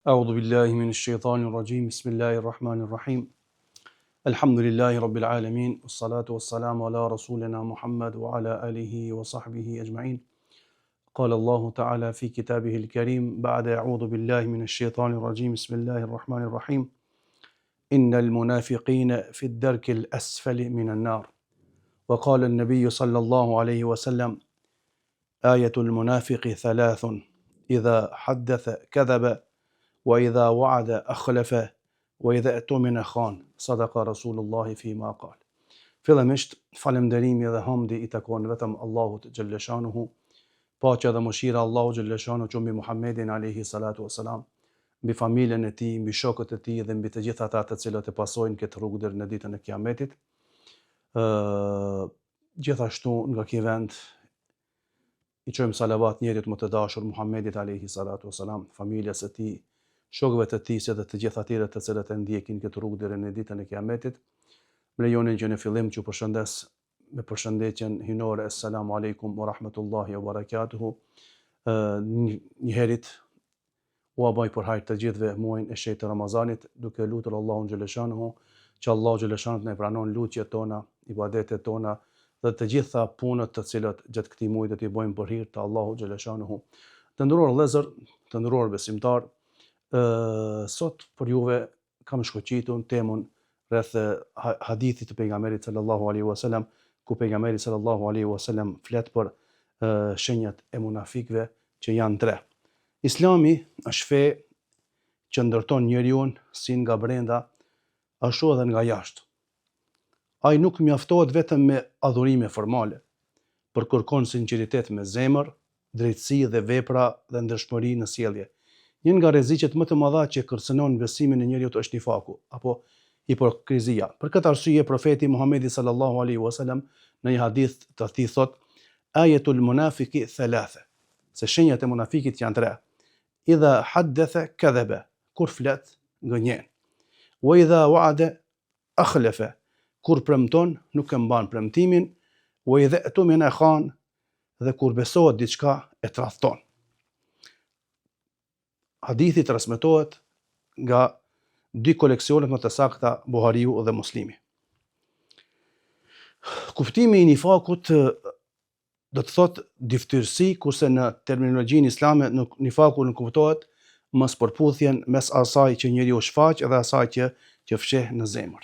أعوذ بالله من الشيطان الرجيم بسم الله الرحمن الرحيم الحمد لله رب العالمين والصلاة والسلام على رسولنا محمد وعلى آله وصحبه أجمعين قال الله تعالى في كتابه الكريم بعد أعوذ بالله من الشيطان الرجيم بسم الله الرحمن الرحيم إن المنافقين في الدرك الأسفل من النار وقال النبي صلى الله عليه وسلم آية المنافق ثلاث إذا حدث كذب وإذا وعد أخلف وإذا اؤتمن خان صدق رسول الله فيما قال. Fillimisht falënderimi dhe hamdi i takon vetëm Allahut xhalla shanuhu, paqja dhe mëshira Allahu xhalla shanuhu që mbi Muhammedin alayhi salatu wassalam, mbi familjen e tij, mbi shokët e tij dhe mbi të gjithë ata të cilët e pasojnë këtë rrugë deri në ditën e Kiametit. Gjithashtu nga ky vend i çojmë salavat njerit më të dashur Muhammedit alayhi salatu wassalam, familjes së tij, shokëve të tij dhe të gjithë atyre të cilët e ndjekin këtë rrugë deri në ditën e Kiametit. Më lejoni që në fillim që përshëndes me përshëndetjen hynore Assalamu alaikum wa rahmatullahi wa barakatuhu. Njëherit u abaj për hajr të gjithëve muajin e shejtë të Ramazanit, duke lutur Allahun xhalla shanuhu që Allahu xhalla shanuhu na pranon lutjet tona, ibadetet tona dhe të gjitha punët të cilat gjatë këtij muaji do t'i bëjmë për hir të Allahu xhalla shanuhu. Të nderuar vëllezër, të nderuar besimtar, sot për juve kam shkëlqitur temën rreth hadithit të pejgamberit sallallahu alaihi wasallam, ku pejgamberi sallallahu alaihi wasallam flet për shenjat e munafikëve që janë tre. Islami është fe që ndërton njeriu si nga brenda ashtu edhe nga jashtë. Ai nuk mjaftohet vetëm me adhurime formale, por kërkon sinqeritet me zemër, drejtësi dhe vepra dhe ndershmëri në sjellje. Një nga rreziqet më të mëdha që kërcënon besimin e njeriu është nifaku apo hipokrizia. Për këtë arsye profeti Muhamedi sallallahu alaihi wasallam në një hadith të tij thot: Ayatul munafiqi thalatha. Se shenjat e munafikit janë tre. Idha haddatha kadhaba, kur flet gënjen. Wa idha wa'ada akhlafa, kur premton nuk e mban premtimin. Wa idha atumina khan, dhe kur besohet diçka e tradhton. Hadithi transmetohet nga dy koleksionet më të sakta, Buhariu dhe Muslimi. Kuptimi i nifakut do të thotë dyftyrsi, kurse në terminologjinë islame nifaku nuk kuptohet mos përputhjen mes asaj që njeriu shfaq dhe asaj që fsheh në zemër.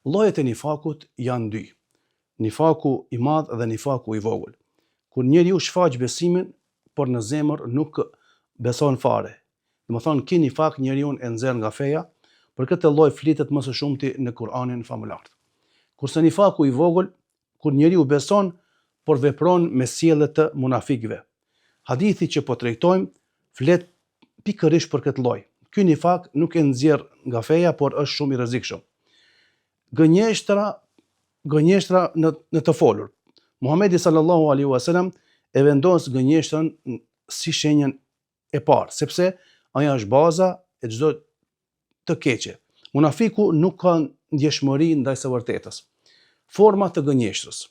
Llojet e nifakut janë dy: nifaku i madh dhe nifaku i vogël. Kur njeriu shfaq besimin, por në zemër nuk beson fare. Domethënë ky nifak njeriu e nxjerr nga feja, për këtë lloj flitet më së shumti në Kur'anin famular. Kurse nifaku i vogël, kur njeriu beson por vepron me sjellje të munafikëve. Hadithi që po trajtojmë flet pikërisht për këtë lloj. Ky nifak nuk e nxjerr nga feja, por është shumë i rrezikshëm. Gënjeshtra në të folur. Muhamedi sallallahu alaihi wasallam e vendos gënjeshtrën si shenjën e parë, sepse ajo është baza e çdo të keqe. Munafiku nuk ka ndjeshmëri ndaj së vërtetës. Forma të gënjeshtrës.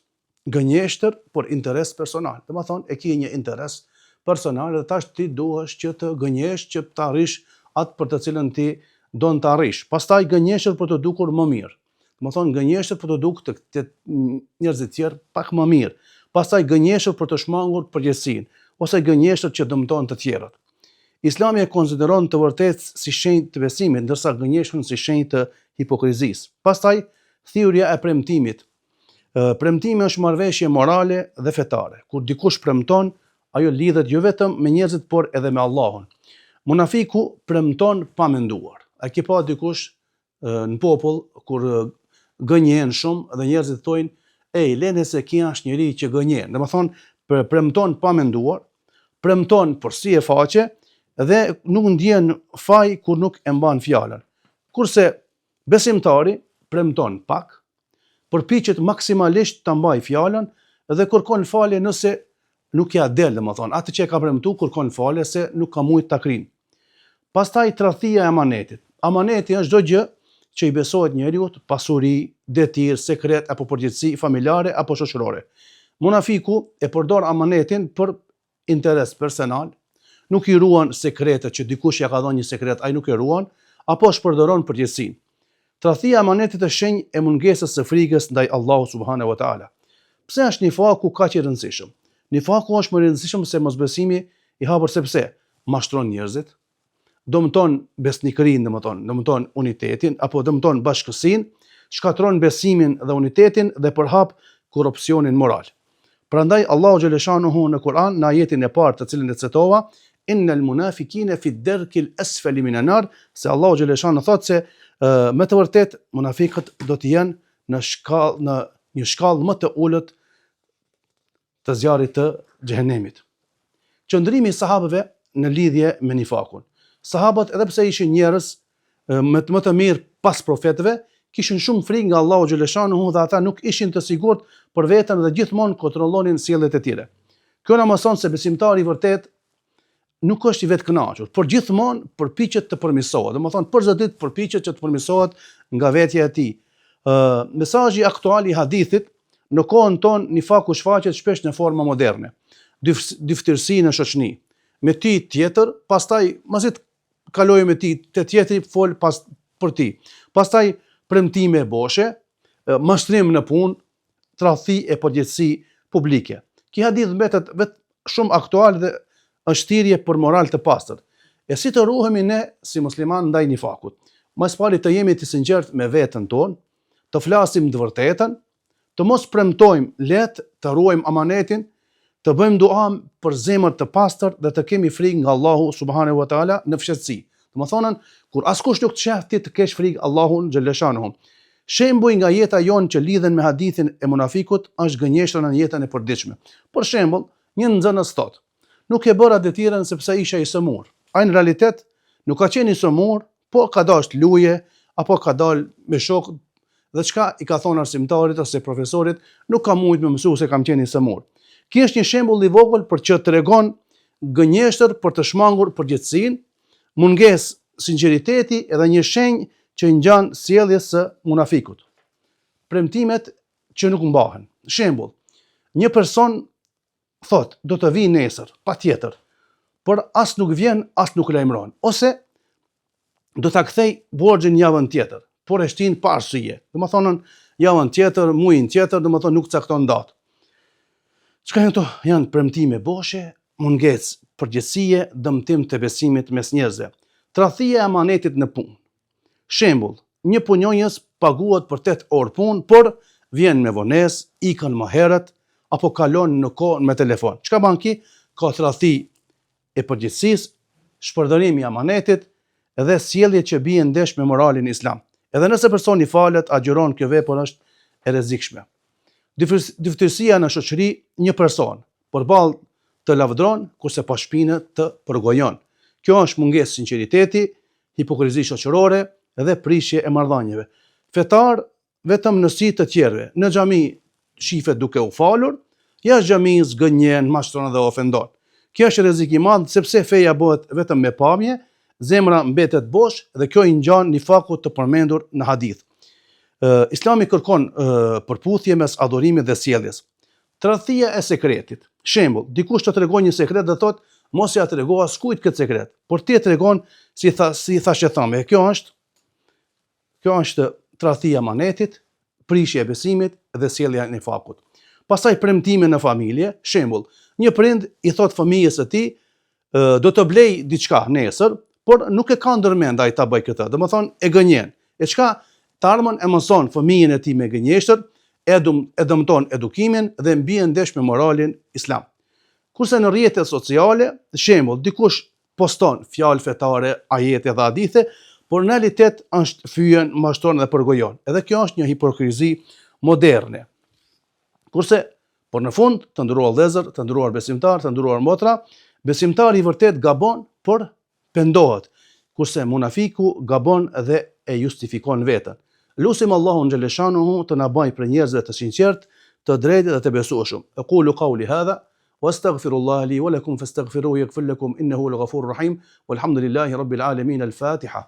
Gënjeshtër për interes personal. Domethënë e ke një interes personal dhe tash ti duhesh që të gënjesh që të arrish atë për të cilën ti don të arrish. Pastaj gënjeshtër për të dukur më mirë. Domethënë gënjeshtër për të dukur të njerëzit tjerë pak më mirë. Pastaj gënjeshtër për të shmangur përgjegjësinë ose gënjeshtër që dëmton të tjerët. Islami e konsideron të vërtetë si shenjë të besimit, ndërsa gënjeshtërën si shenjë të hipokrizisë. Pastaj thirrja e premtimit. Premtimi është marrëveshje morale dhe fetare. Kur dikush premton, ajo lidhet jo vetëm me njerëzit, por edhe me Allahun. Munafiku premton pa menduar. A ke pa dikush në popull kur gënjen shumë dhe njerëzit thonë, "Ej, lene se kia është njëri që gënjen." Domethënë premton pa menduar, premton për si e faqe dhe nuk ndjen faj kur nuk e mban fjalën. Kurse besimtari premton pak, përpiqet maksimalisht ta mbajë fjalën dhe kërkon falje nëse nuk ja del, domethënë atë që e ka premtuar kërkon falje se nuk ka mujt ta krijë. Pastaj tradhtia e amanetit. Amaneti është çdo gjë që i besohet njeriu, pasuri, detyr, sekret apo përgjegjësi familjare apo shoqërore. Munafiku e përdor amanetin për interes personal, nuk i ruan sekretet që dikush ja ka dhënë një sekret, ai nuk e ruan, apo shpërdoron përgjegjësinë. Tradhtia e amanetit është shenjë e mungesës së frikës ndaj Allahut subhanahu wa taala. Pse është nifaku kaq i rëndësishëm? Nifaku është më i rëndësishëm se mosbesimi i hapur sepse mashtron njerëzit, dëmton besnikërinë, dëmton unitetin apo dëmton bashkësinë, shkatron besimin dhe unitetin dhe përhap korrupsionin moral. Prandaj Allahu xhaleshanuhu në Kur'an në ajetin e parë të cilin e citova, innal munafikina fi ad-darkil asfali minan nar, se Allahu xhaleshanuhu thotë se me të vërtet munafiqët do të jenë në një shkallë më të ulët të zjarrit të xhehenemit. Qëndrimi i sahabëve në lidhje me nifakun. Sahabët, edhe pse ishin njerëz më të mirë pas profetëve, kishin shumë frikë nga Allahu xhaleshanuhu dhe ata nuk ishin të sigurt për veten dhe gjithmonë kontrollonin sjelljet e tyre. Kjo na mëson se besimtari i vërtet nuk është i vetkënaqur, por gjithmonë përpiqet të përmirësohet. Domethënë për çdo ditë përpiqet që të përmirësohet nga vetja e tij. Mesazhi aktual i hadithit në kohën tonë nifaku shfaqet shpesh në forma moderne. Dyftërsi në shoqëni. Me ti tjetër, pastaj masi të kaloj me ti te tjetri fol për ti. Pastaj premtime e boshe, mashtrim në punë, tradhti e përgjegjësi publike. Ky hadith mbetet vetë shumë aktual dhe është thirrje për moral të pastër. E si të ruhemi ne si musliman ndaj nifakut? Më së pari të jemi të sinqert me veten tonë, të flasim të vërtetën, të mos premtojmë, let të ruajmë amanetin, të bëjmë dua për zemër të pastër dhe të kemi frikë nga Allahu subhanahu wa taala në fshehtësi. Domethënë, kur askush nuk të sheh ti të kesh frikë Allahun xhaleshanuhu. Shembuj nga jeta jonë që lidhen me hadithin e munafikut është gënjeshtra në jetën e përditshme. Për shembull, një nxënës thotë: "Nuk e bëra detyren sepse isha i sëmur." Ai në realitet nuk ka qenë i sëmur, po ka dashur të luje apo ka dalë me shokët dhe çka i ka thonë arsimtarit ose profesorit, nuk ka mujt me mësua se kam qenë i sëmur. Ky është një shembull i vogël për që tregon gënjeshtër për të shmangur përgjegjësinë, mungesë sinqeriteti edhe një shenjë që ngjan sjelljes së munafikut. Premtimet që nuk mbahen. Shembull, një person thot, do të vi nesër, patjetër, por as nuk vjen, as nuk lajmëron, ose do ta kthej borxhin javën tjetër, por e shtin pa arsye. Domethënë javën tjetër, muajin tjetër, domethënë nuk cakton datë. Çka janë këto? Janë premtime boshe, mungesë përgjegjësie, dëmtim të besimit mes njerëzve. Tradhtia e amanetit në punë. Shembull, një punonjës paguhet për 8 orë punë, por vjen me vonesë, ikën më herët apo kalon në kohë me telefon. Çka bën ki? Ka tradhti e përgjegjësisë, shpërdorim i amanetit dhe sjellje që bie ndesh me moralin islam. Edhe nëse personi falet, agjiron, kjo vepër është e rrezikshme. Dyftësia në shoqëri, një person përballë të lavdron kurse pas shpinë të përgojon. Kjo është mungesë sinqeriteti, hipokrizi shoqërore dhe prishje e marrëdhënieve. Fetar vetëm në sy të tjerëve, në xhami shifet duke u falur, jashtë xhamisë gënjen, mashtron dhe ofendon. Kjo është rrezik i madh sepse feja bëhet vetëm me pamje, zemra mbetet bosh dhe kjo i ngjan nifakut të përmendur në hadith. Islami kërkon përputhje mes adhurimit dhe sjelljes. Tradhtia e sekretit. Shembull, dikush të tregon një sekret dhe thotë, mos ja tregoa askujt këtë sekret, por ti e tregon si thashë thamë. Kjo është tradhtia e amanetit, prishja e besimit dhe sjellja e nifakut. Pastaj premtime në familje. Shembull, një prind i thot fëmijës së tij, do të blej diçka nesër, por nuk e ka ndërmend ai ta bëj këtë. Domethënë e gënjen. E çka të ardhmen e mëson fëmijën e tij me gënjeshtër, e dëmton edukimin dhe mbien ndesh me moralin islam. Kurse në rrjetet sociale, shembull, dikush poston fjalë fetare, ajete dhe hadithe, por në realitet është fyen, mashtron dhe përgojon. Edhe kjo është një hipokrizi moderne. Kurse, por në fund, të nderuar vëllezër, të nderuar besimtar, të nderuar motra, besimtari i vërtet gabon, por pendohet, kurse munafiku gabon dhe e justifikon veten. Lutim Allahun xhaleshanuhu të na bëjë për njerëzve të sinqert, të drejtë dhe të besueshëm. Aqulu qawli hadha wastaghfirullaha li wa lakum fastaghfiruhu yaghfir lakum innahu al-ghafurur rahim walhamdulillahi rabbil alamin. Al-Fatiha.